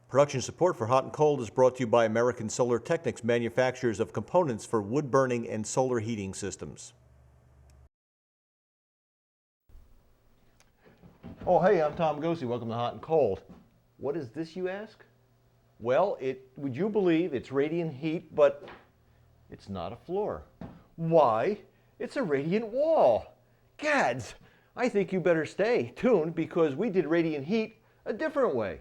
Production support for Hot and Cold is brought to you by American Solar Technics, manufacturers of components for wood burning and solar heating systems. Oh, hey, I'm Tom Goosey. Welcome to Hot and Cold. What is this, you ask? Well, would you believe it's radiant heat, but it's not a floor. Why? It's a radiant wall. Gads, I think you better stay tuned because we did radiant heat a different way.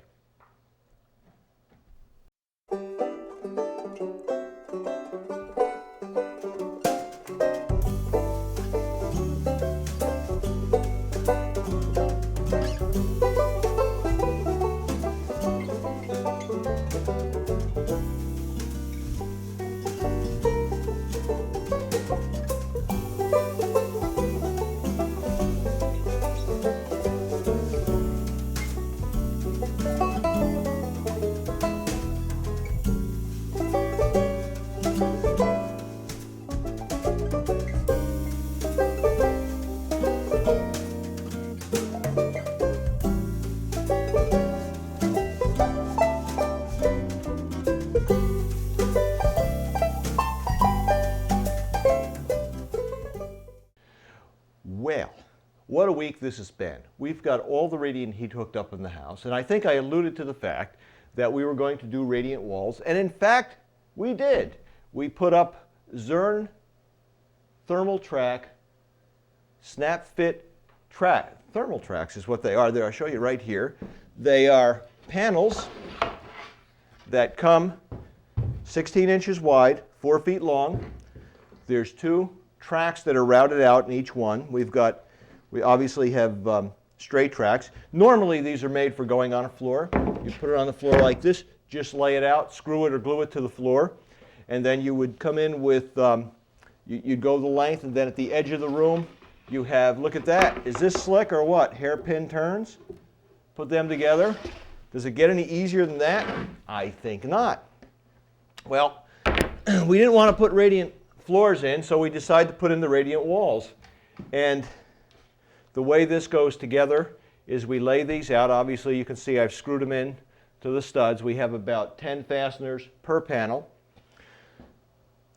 Well, what a week this has been. We've got all the radiant heat hooked up in the house, and I think I alluded to the fact that we were going to do radiant walls, and in fact, we did. We put up Zurn thermal track, snap fit track. Thermal tracks is what they are. There, I'll show you right here. They are panels that come 16 inches wide, 4 feet long. There's two tracks that are routed out in each one. We obviously have straight tracks. Normally these are made for going on a floor. You put it on the floor like this, just lay it out, screw it or glue it to the floor, and then you would come in with, you'd go the length, and then at the edge of the room you have, look at that, is this slick or what? Hairpin turns, put them together. Does it get any easier than that? I think not. Well, we didn't want to put radiant floors in, so we decided to put in the radiant walls. And the way this goes together is we lay these out. Obviously you can see I've screwed them in to the studs. We have about 10 fasteners per panel.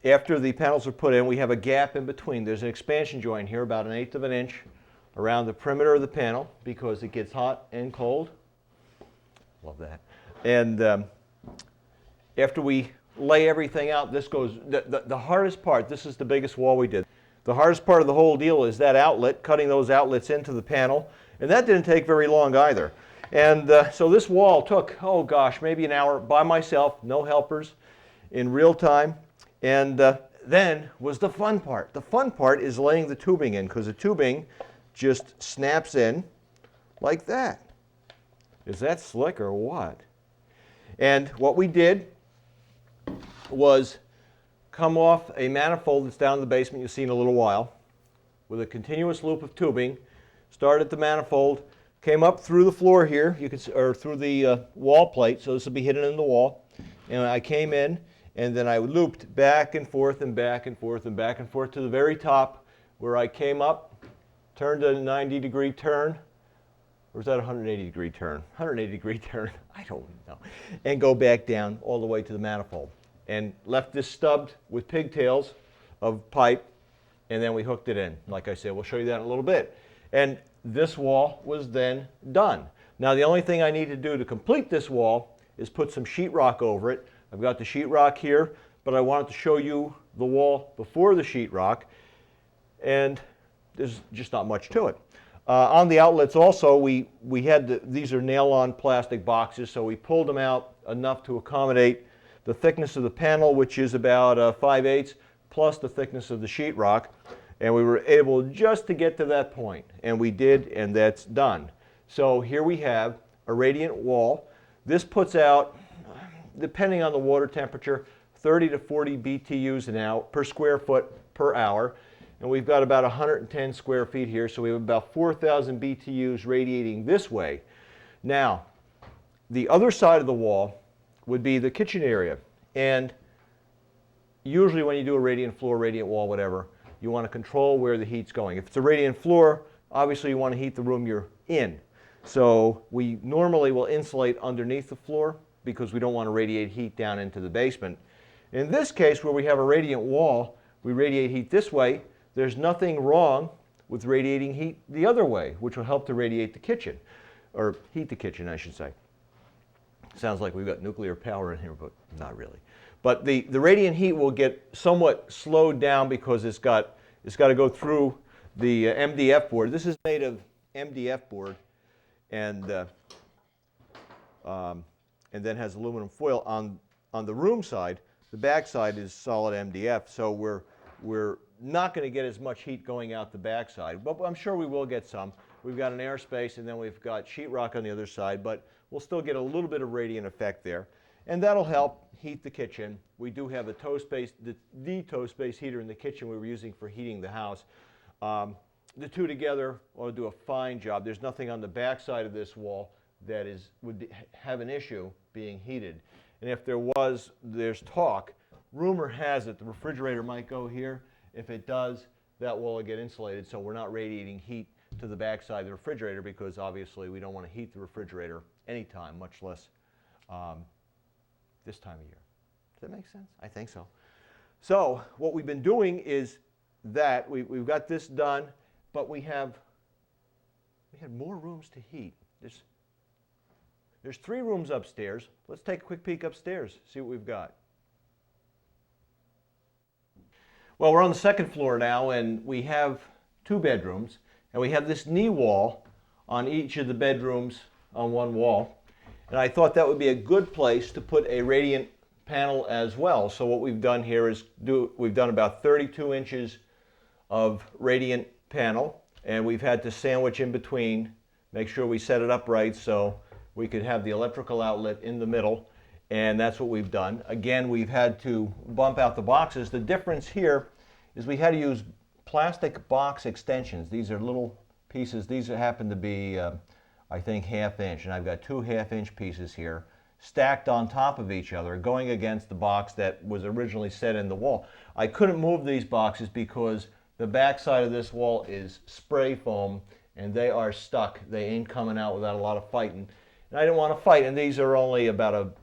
After the panels are put in, we have a gap in between. There's an expansion joint here about 1/8 of an inch around the perimeter of the panel because it gets hot and cold. Love that. And after we lay everything out, this goes, the hardest part, this is the biggest wall we did. The hardest part of the whole deal is that outlet, cutting those outlets into the panel, and that didn't take very long either. And so this wall took, oh gosh, maybe an hour by myself, no helpers, in real time. And then was the fun part. The fun part is laying the tubing in, because the tubing just snaps in like that. Is that slick or what? And what we did was come off a manifold that's down in the basement you'll see in a little while with a continuous loop of tubing, started at the manifold, came up through the floor here, you could, or through the wall plate, so this will be hidden in the wall, and I came in and then I looped back and forth and back and forth and back and forth to the very top where I came up, turned a 90-degree turn, or is that a 180-degree turn? 180-degree turn, I don't know, and go back down all the way to the manifold. And left this stubbed with pigtails of pipe, and then we hooked it in. Like I said, we'll show you that in a little bit. And this wall was then done. Now the only thing I need to do to complete this wall is put some sheetrock over it. I've got the sheetrock here, but I wanted to show you the wall before the sheetrock, and there's just not much to it. On the outlets also, we had these are nail-on plastic boxes, so we pulled them out enough to accommodate the thickness of the panel, which is about 5/8, plus the thickness of the sheetrock, and we were able just to get to that point, and we did, and that's done. So here we have a radiant wall. This puts out, depending on the water temperature, 30 to 40 BTUs an hour per square foot per hour, and we've got about 110 square feet here, so we have about 4,000 BTUs radiating this way. Now, the other side of the wall would be the kitchen area, and usually when you do a radiant floor, radiant wall, whatever, you want to control where the heat's going. If it's a radiant floor, obviously you want to heat the room you're in. So we normally will insulate underneath the floor because we don't want to radiate heat down into the basement. In this case, where we have a radiant wall, we radiate heat this way. There's nothing wrong with radiating heat the other way, which will help to radiate the kitchen, or heat the kitchen, I should say. Sounds like we've got nuclear power in here, but not really. But the radiant heat will get somewhat slowed down because it's got to go through the MDF board. This is made of MDF board, and then has aluminum foil on the room side. The back side is solid MDF, so we're not going to get as much heat going out the back side, but I'm sure we will get some. We've got an airspace, and then we've got sheetrock on the other side, but we'll still get a little bit of radiant effect there, and that'll help heat the kitchen. We do have the toe space heater in the kitchen we were using for heating the house. The two together will do a fine job. There's nothing on the back side of this wall that would have an issue being heated. And if there was, there's talk. Rumor has it the refrigerator might go here. If it does, that wall will get insulated, so we're not radiating heat to the back side of the refrigerator, because obviously we don't want to heat the refrigerator anytime, much less this time of year. Does that make sense? I think so. So what we've been doing is that we've got this done, but we had more rooms to heat. There's 3 rooms upstairs. Let's take a quick peek upstairs, see what we've got. Well, we're on the 2nd floor now, and we have 2 bedrooms, and we have this knee wall on each of the bedrooms on one wall. And I thought that would be a good place to put a radiant panel as well. So what we've done here is we've done about 32 inches of radiant panel, and we've had to sandwich in between, make sure we set it up right so we could have the electrical outlet in the middle, and that's what we've done. Again, we've had to bump out the boxes. The difference here is we had to use plastic box extensions. These are little pieces. These happen to be, I think, 1/2 inch, and I've got 2 1/2-inch pieces here stacked on top of each other, going against the box that was originally set in the wall. I couldn't move these boxes because the back side of this wall is spray foam, and they are stuck. They ain't coming out without a lot of fighting. And I didn't want to fight, and these are only about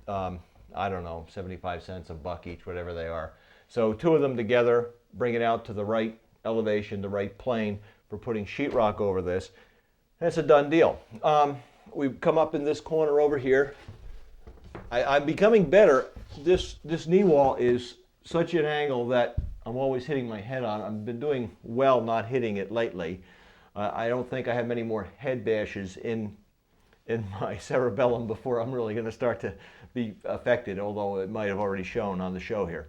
I don't know, 75 cents, $1 each, whatever they are. So 2 of them together bring it out to the right elevation, the right plane for putting sheetrock over this. And it's a done deal. We've come up in this corner over here. I'm becoming better. This knee wall is such an angle that I'm always hitting my head on. I've been doing well not hitting it lately. I don't think I have many more head bashes in my cerebellum before I'm really going to start to be affected, although it might have already shown on the show here.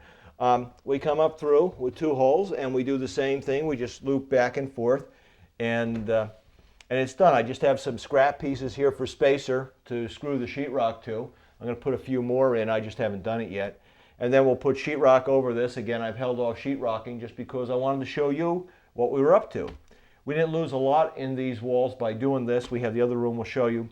We come up through with 2 holes, and we do the same thing. We just loop back and forth, and it's done. I just have some scrap pieces here for spacer to screw the sheetrock to. I'm going to put a few more in. I just haven't done it yet. And then we'll put sheetrock over this. Again, I've held off sheetrocking just because I wanted to show you what we were up to. We didn't lose a lot in these walls by doing this. We have the other room we'll show you.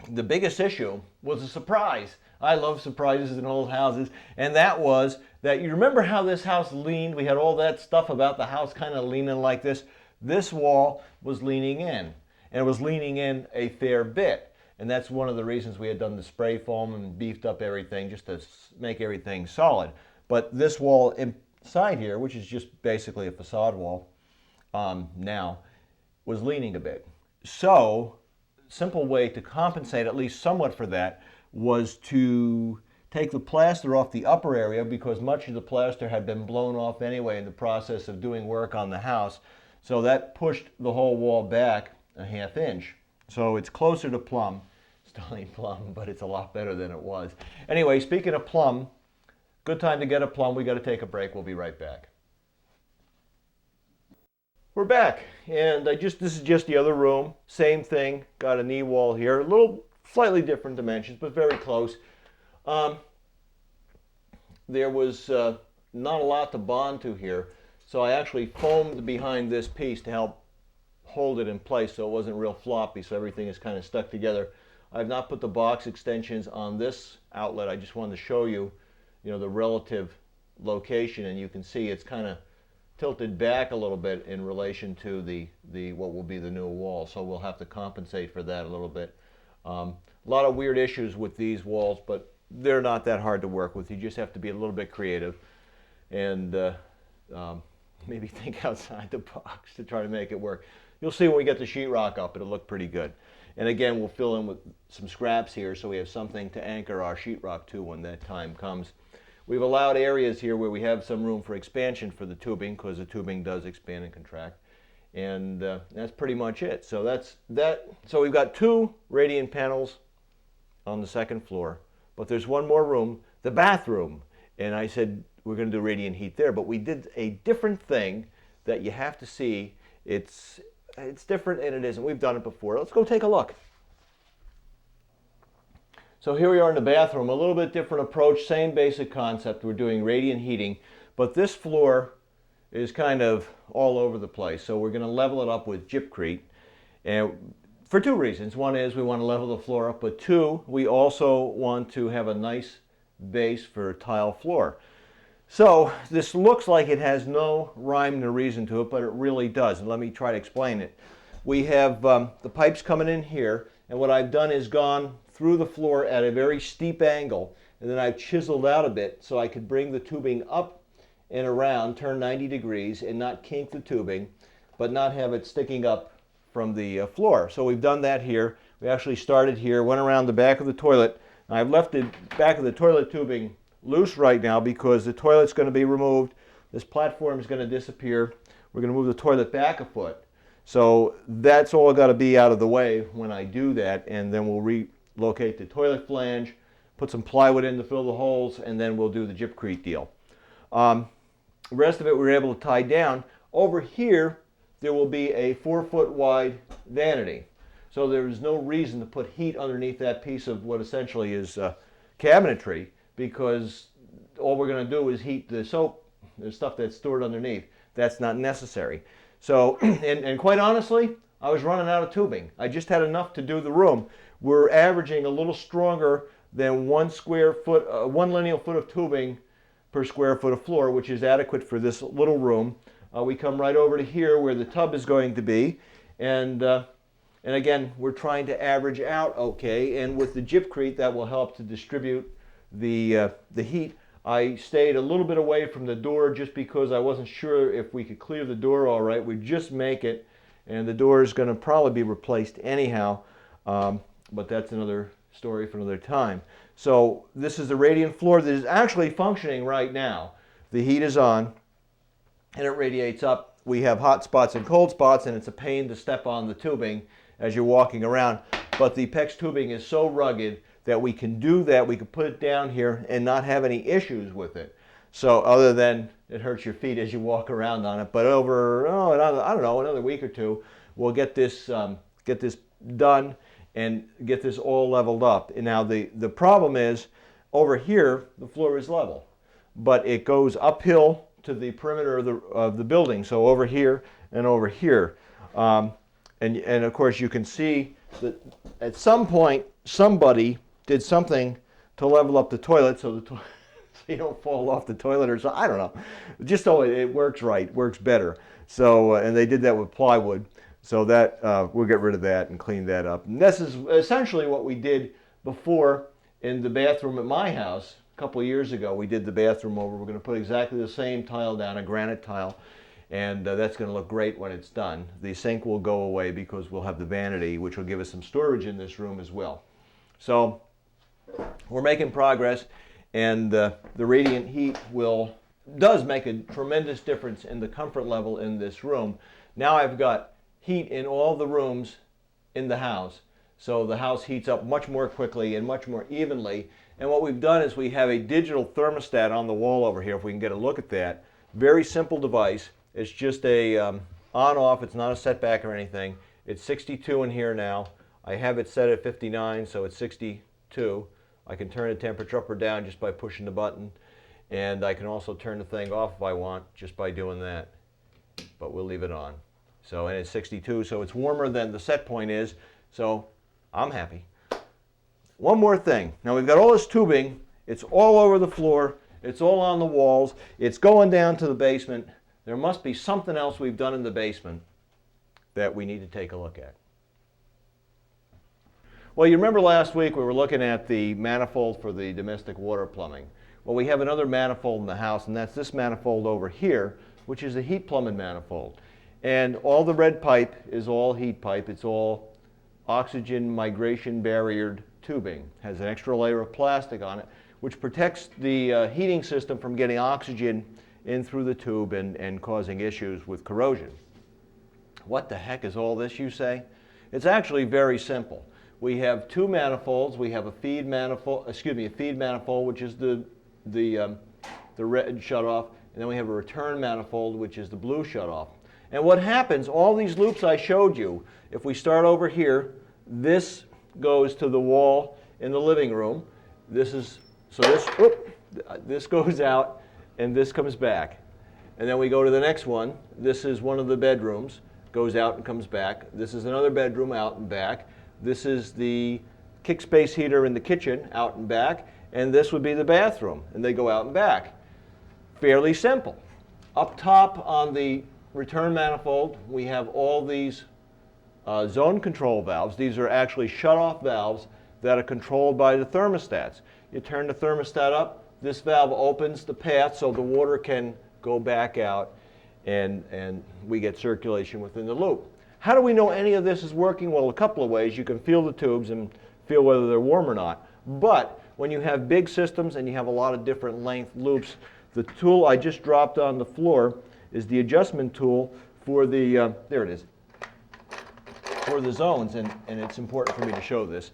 The biggest issue was a surprise. I love surprises in old houses, and that was that you remember how this house leaned? We had all that stuff about the house kind of leaning like this. This wall was leaning in, and it was leaning in a fair bit. And that's one of the reasons we had done the spray foam and beefed up everything just to make everything solid. But this wall inside here, which is just basically a facade wall now, was leaning a bit. So, simple way to compensate at least somewhat for that was to take the plaster off the upper area, because much of the plaster had been blown off anyway in the process of doing work on the house. So that pushed the whole wall back a 1/2 inch. So it's closer to plumb. Still ain't plumb, but it's a lot better than it was. Anyway, speaking of plumb, good time to get a plumb. We got to take a break. We'll be right back. We're back, and this is just the other room. Same thing. Got a knee wall here. A little slightly different dimensions, but very close. There was not a lot to bond to here, so I actually foamed behind this piece to help hold it in place so it wasn't real floppy, so everything is kind of stuck together. I've not put the box extensions on this outlet. I just wanted to show you, the relative location, and you can see it's kind of tilted back a little bit in relation to the what will be the new wall, so we'll have to compensate for that a little bit. A lot of weird issues with these walls, but they're not that hard to work with. You just have to be a little bit creative and maybe think outside the box to try to make it work. You'll see when we get the sheetrock up, it'll look pretty good. And again, we'll fill in with some scraps here so we have something to anchor our sheetrock to when that time comes. We've allowed areas here where we have some room for expansion for the tubing, because the tubing does expand and contract. And that's pretty much it. So that's that. So we've got 2 radiant panels on the 2nd floor, but there's one more room, the bathroom. And I said we're going to do radiant heat there, but we did a different thing that you have to see. It's different and it isn't. We've done it before. Let's go take a look. So here we are in the bathroom, a little bit different approach, same basic concept. We're doing radiant heating, but this floor is kind of all over the place. So we're going to level it up with gypcrete, and for 2 reasons. One is we want to level the floor up, but 2, we also want to have a nice base for a tile floor. So this looks like it has no rhyme or reason to it, but it really does. And let me try to explain it. We have the pipes coming in here, and what I've done is gone through the floor at a very steep angle, and then I've chiseled out a bit so I could bring the tubing up and around, turn 90 degrees, and not kink the tubing, but not have it sticking up from the floor. So we've done that here. We actually started here, went around the back of the toilet. And I've left the back of the toilet tubing loose right now because the toilet's going to be removed. This platform is going to disappear. We're going to move the toilet back a foot. So that's all got to be out of the way when I do that, and then we'll relocate the toilet flange, put some plywood in to fill the holes, and then we'll do the gypcrete deal. The rest of it we're able to tie down. Over here there will be a 4-foot wide vanity. So there's no reason to put heat underneath that piece of what essentially is cabinetry, because all we're going to do is heat the soap, the stuff that's stored underneath. That's not necessary. So, and quite honestly, I was running out of tubing. I just had enough to do the room. We're averaging a little stronger than 1 lineal foot of tubing per square foot of floor, which is adequate for this little room. We come right over to here where the tub is going to be, and again, we're trying to average out okay, and with the gypcrete that will help to distribute the heat. I stayed a little bit away from the door just because I wasn't sure if we could clear the door all right. We just make it, and the door is going to probably be replaced anyhow, but that's another story for another time. So this is the radiant floor that is actually functioning right now. The heat is on, and it radiates up. We have hot spots and cold spots, and it's a pain to step on the tubing as you're walking around. But the PEX tubing is so rugged that we can do that. We can put it down here and not have any issues with it. So other than it hurts your feet as you walk around on it. But over, I don't know, another week or 2, we'll get this done and get this all leveled up. And now the problem is, over here, the floor is level, but it goes uphill to the perimeter of the building. So over here and over here. And of course you can see that at some point somebody did something to level up the toilet so so you don't fall off the toilet or something. I don't know. Just so it works right, works better. So, and they did that with plywood. So that we'll get rid of that and clean that up. And this is essentially what we did before in the bathroom at my house. A couple of years ago, we did the bathroom over. We're going to put exactly the same tile down, a granite tile. And that's going to look great when it's done. The sink will go away because we'll have the vanity, which will give us some storage in this room as well. So we're making progress, and the radiant heat does make a tremendous difference in the comfort level in this room. Now I've got heat in all the rooms in the house, so the house heats up much more quickly and much more evenly. And what we've done is we have a digital thermostat on the wall over here, if we can get a look at that. Very simple device. It's just a on-off. It's not a setback or anything. It's 62 in here now. I have it set at 59, so it's 62. I can turn the temperature up or down just by pushing the button, and I can also turn the thing off if I want just by doing that, but we'll leave it on. So, and it's 62, so it's warmer than the set point is, so I'm happy. One more thing. Now we've got all this tubing. It's all over the floor. It's all on the walls. It's going down to the basement. There must be something else we've done in the basement that we need to take a look at. Well, you remember last week we were looking at the manifold for the domestic water plumbing. Well, we have another manifold in the house, and that's this manifold over here, which is a heat plumbing manifold. And all the red pipe is all heat pipe. It's all oxygen migration barriered tubing. Has an extra layer of plastic on it, which protects the heating system from getting oxygen in through the tube and causing issues with corrosion. What the heck is all this, you say? It's actually very simple. We have two manifolds. We have a feed manifold, which is the red shutoff, and then we have a return manifold, which is the blue shutoff. And what happens, all these loops I showed you, if we start over here, this goes to the wall in the living room. This goes out, and this comes back. And then we go to the next one. This is one of the bedrooms, goes out and comes back. This is another bedroom, out and back. This is the kick space heater in the kitchen, out and back, and this would be the bathroom, and they go out and back. Fairly simple. Up top on the return manifold, we have all these zone control valves. These are actually shut-off valves that are controlled by the thermostats. You turn the thermostat up, this valve opens the path so the water can go back out, and we get circulation within the loop. How do we know any of this is working? Well, a couple of ways. You can feel the tubes and feel whether they're warm or not. But when you have big systems and you have a lot of different length loops, the tool I just dropped on the floor is the adjustment tool for the, there it is, for the zones, and it's important for me to show this.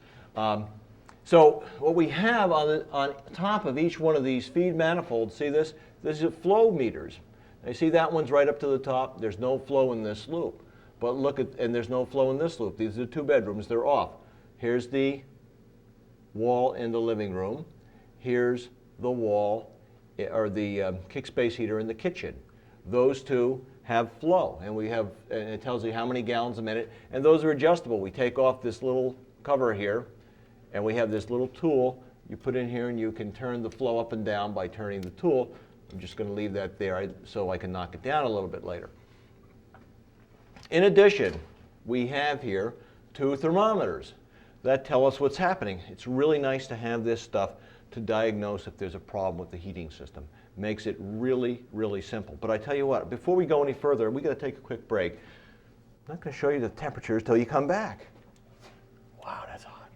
So what we have on top of each one of these feed manifolds, see this? This is flow meters. Now, you see that one's right up to the top. There's no flow in this loop. But look at, and there's no flow in this loop. These are two bedrooms, they're off. Here's the wall in the living room. Here's the wall, or the kick space heater in the kitchen. Those two have flow, and it tells you how many gallons a minute, and those are adjustable. We take off this little cover here, and we have this little tool you put in here, and you can turn the flow up and down by turning the tool. I'm just going to leave that there so I can knock it down a little bit later. In addition, we have here two thermometers that tell us what's happening. It's really nice to have this stuff to diagnose if there's a problem with the heating system. Makes it really, really simple. But I tell you what, before we go any further, we got to take a quick break. I'm not going to show you the temperatures till you come back. Wow, that's hot.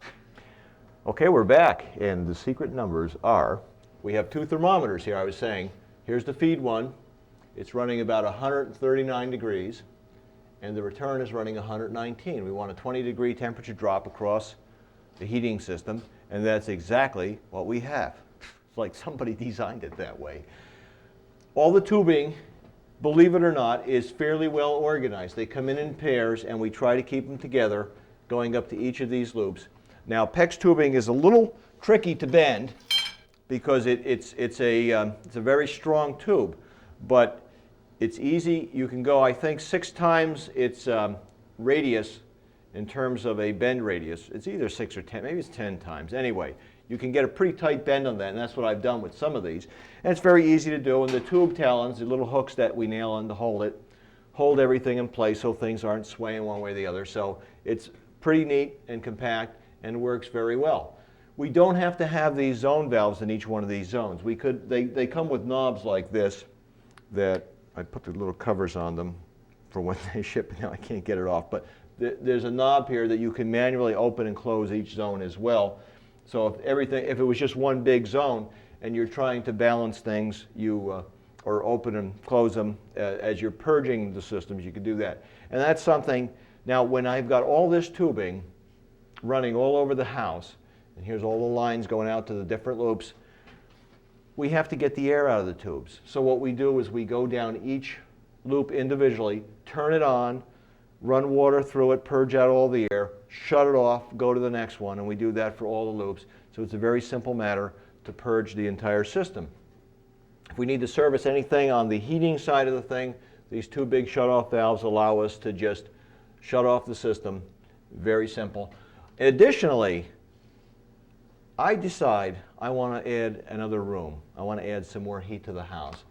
Okay, we're back, and the secret numbers are, we have two thermometers here, I was saying. Here's the feed one. It's running about 139 degrees. And the return is running 119. We want a 20-degree temperature drop across the heating system, and that's exactly what we have. It's like somebody designed it that way. All the tubing, believe it or not, is fairly well organized. They come in pairs, and we try to keep them together going up to each of these loops. Now, PEX tubing is a little tricky to bend because it's a very strong tube, but it's easy. You can go, I think, 6 times its radius in terms of a bend radius. It's either 6 or 10, maybe it's 10 times. Anyway, you can get a pretty tight bend on that, and that's what I've done with some of these. And it's very easy to do, and the tube talons, the little hooks that we nail on to hold it, hold everything in place so things aren't swaying one way or the other. So it's pretty neat and compact and works very well. We don't have to have these zone valves in each one of these zones. They come with knobs like this that I put the little covers on them for when they ship. Now I can't get it off, but there's a knob here that you can manually open and close each zone as well. So if it was just one big zone and you're trying to balance things, or open and close them as you're purging the systems, you can do that. And that's something. Now, when I've got all this tubing running all over the house, and here's all the lines going out to the different loops, we have to get the air out of the tubes. So what we do is we go down each loop individually, turn it on, run water through it, purge out all the air, shut it off, go to the next one, and we do that for all the loops. So it's a very simple matter to purge the entire system. If we need to service anything on the heating side of the thing, these two big shut-off valves allow us to just shut off the system. Very simple. Additionally, I decide I want to add another room. I want to add some more heat to the house.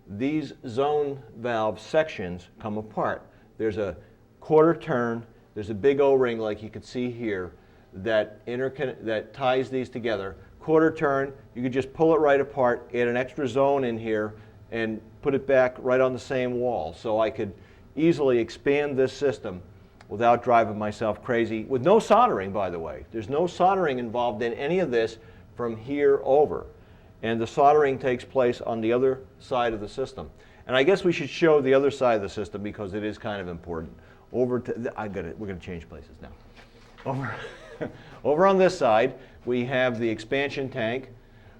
These zone valve sections come apart. There's a quarter turn, there's a big O-ring like you can see here that that ties these together. Quarter turn, you could just pull it right apart, add an extra zone in here, and put it back right on the same wall. So I could easily expand this system without driving myself crazy, with no soldering, by the way. There's no soldering involved in any of this from here over. And the soldering takes place on the other side of the system. And I guess we should show the other side of the system because it is kind of important. We're going to change places now. Over on this side, we have the expansion tank.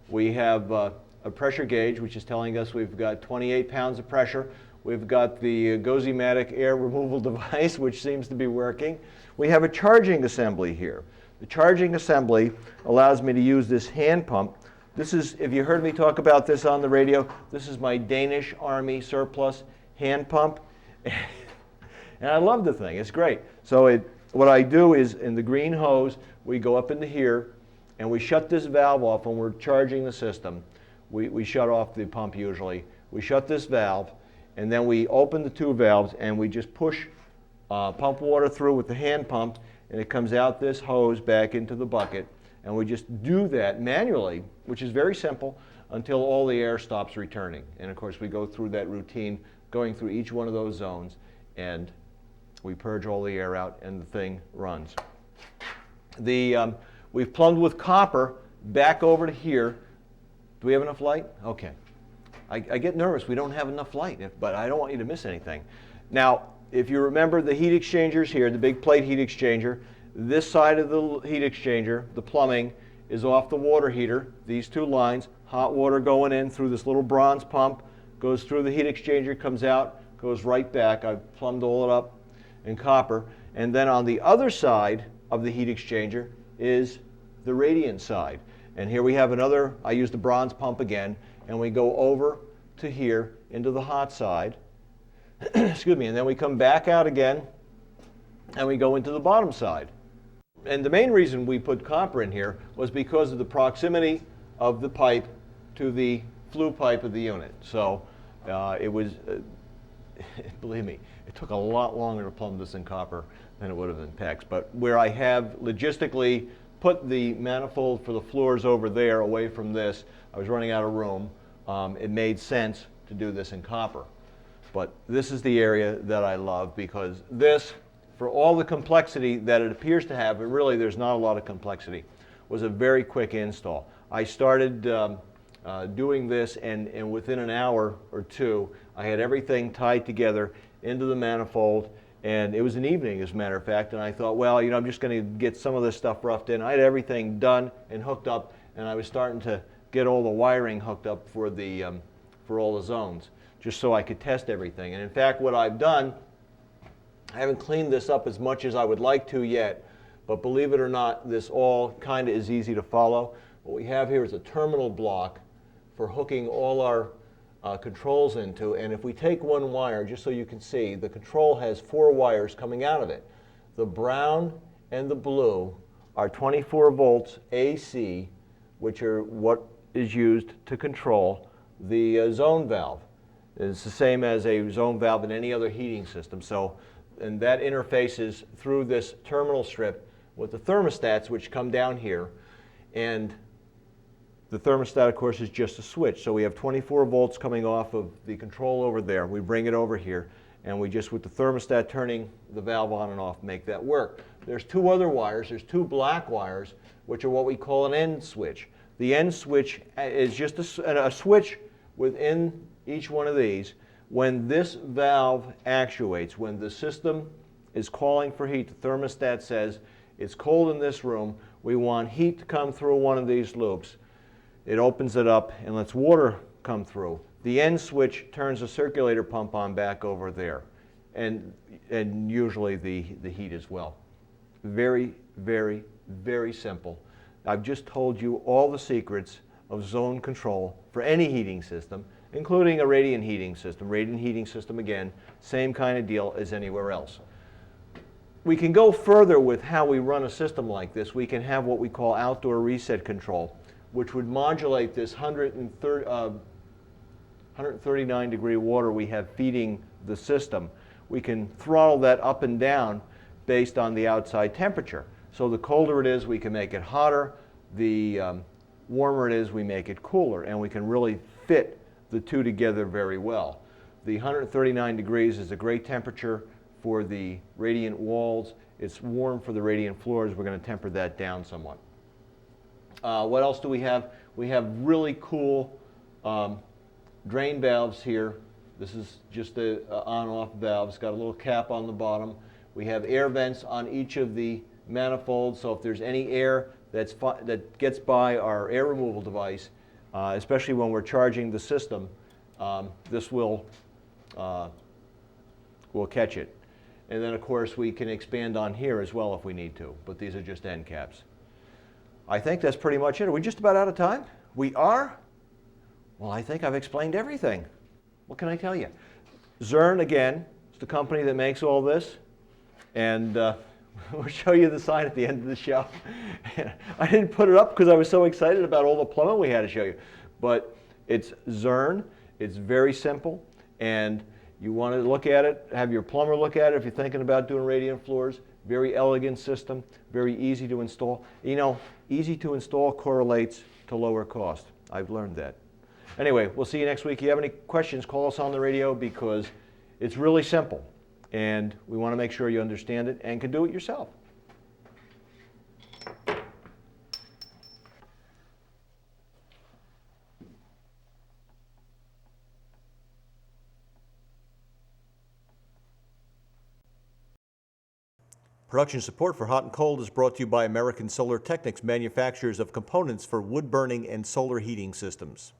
We have a pressure gauge, which is telling us we've got 28 pounds of pressure. We've got the Gozi-Matic air removal device, which seems to be working. We have a charging assembly here. The charging assembly allows me to use this hand pump. This is, if you heard me talk about this on the radio, this is my Danish Army surplus hand pump. And I love the thing, it's great. So what I do is, in the green hose, we go up into here, and we shut this valve off when we're charging the system. We shut off the pump usually. We shut this valve, and then we open the two valves, and we just push pump water through with the hand pump, and it comes out this hose back into the bucket. And we just do that manually, which is very simple, until all the air stops returning. And of course, we go through that routine, going through each one of those zones, and we purge all the air out, and the thing runs. We've plumbed with copper back over to here. Do we have enough light? Okay. I get nervous. We don't have enough light, but I don't want you to miss anything. Now, if you remember the heat exchangers here, the big plate heat exchanger, this side of the heat exchanger, the plumbing, is off the water heater. These two lines, hot water going in through this little bronze pump, goes through the heat exchanger, comes out, goes right back. I've plumbed all it up in copper. And then on the other side of the heat exchanger is the radiant side. And here we have another, I used the bronze pump again, and we go over to here into the hot side. Excuse me, and then we come back out again, and we go into the bottom side. And the main reason we put copper in here was because of the proximity of the pipe to the flue pipe of the unit. So it was, believe me, it took a lot longer to plumb this in copper than it would have in PEX. But where I have logistically put the manifold for the floors over there away from this, I was running out of room. It made sense to do this in copper. But this is the area that I love, because this, for all the complexity that it appears to have, but really there's not a lot of complexity, was a very quick install. I started doing this, and within an hour or two, I had everything tied together into the manifold, and it was an evening, as a matter of fact, and I thought, well, you know, I'm just going to get some of this stuff roughed in. I had everything done and hooked up, and I was starting to get all the wiring hooked up for all the zones, just so I could test everything. And in fact, what I've done, I haven't cleaned this up as much as I would like to yet, but believe it or not, this all kind of is easy to follow. What we have here is a terminal block for hooking all our controls into, and if we take one wire, just so you can see, the control has 4 wires coming out of it. The brown and the blue are 24 volts AC, which are what is used to control the zone valve. It's the same as a zone valve in any other heating system. So, and that interfaces through this terminal strip with the thermostats, which come down here. And the thermostat, of course, is just a switch. So we have 24 volts coming off of the control over there. We bring it over here, and we just, with the thermostat turning the valve on and off, make that work. There's 2 other wires. There's 2 black wires, which are what we call an end switch. The end switch is just a switch within each one of these. When this valve actuates, when the system is calling for heat, the thermostat says, it's cold in this room, we want heat to come through one of these loops. It opens it up and lets water come through. The end switch turns the circulator pump on back over there, and usually the heat as well. Very, very, very simple. I've just told you all the secrets of zone control for any heating system, including a radiant heating system. Radiant heating system, again, same kind of deal as anywhere else. We can go further with how we run a system like this. We can have what we call outdoor reset control, which would modulate this 139 degree water we have feeding the system. We can throttle that up and down based on the outside temperature. So the colder it is, we can make it hotter. The warmer it is, we make it cooler. And we can really fit the two together very well. The 139 degrees is a great temperature for the radiant walls. It's warm for the radiant floors. We're going to temper that down somewhat. What else do we have? We have really cool drain valves here. This is just the on-off valve. It's got a little cap on the bottom. We have air vents on each of the manifolds, so if there's any air that gets by our air removal device, especially when we're charging the system, this will catch it. And then, of course, we can expand on here as well if we need to, but these are just end caps. I think that's pretty much it. Are we just about out of time? We are? Well, I think I've explained everything. What can I tell you? Zurn, again, is the company that makes all this. And we'll show you the sign at the end of the show. I didn't put it up because I was so excited about all the plumbing we had to show you. But it's Zurn. It's very simple. And you want to look at it, have your plumber look at it if you're thinking about doing radiant floors. Very elegant system, very easy to install. You know, easy to install correlates to lower cost. I've learned that. Anyway, we'll see you next week. If you have any questions, call us on the radio because it's really simple. And we want to make sure you understand it and can do it yourself. Production support for Hot and Cold is brought to you by American Solar Technics, manufacturers of components for wood burning and solar heating systems.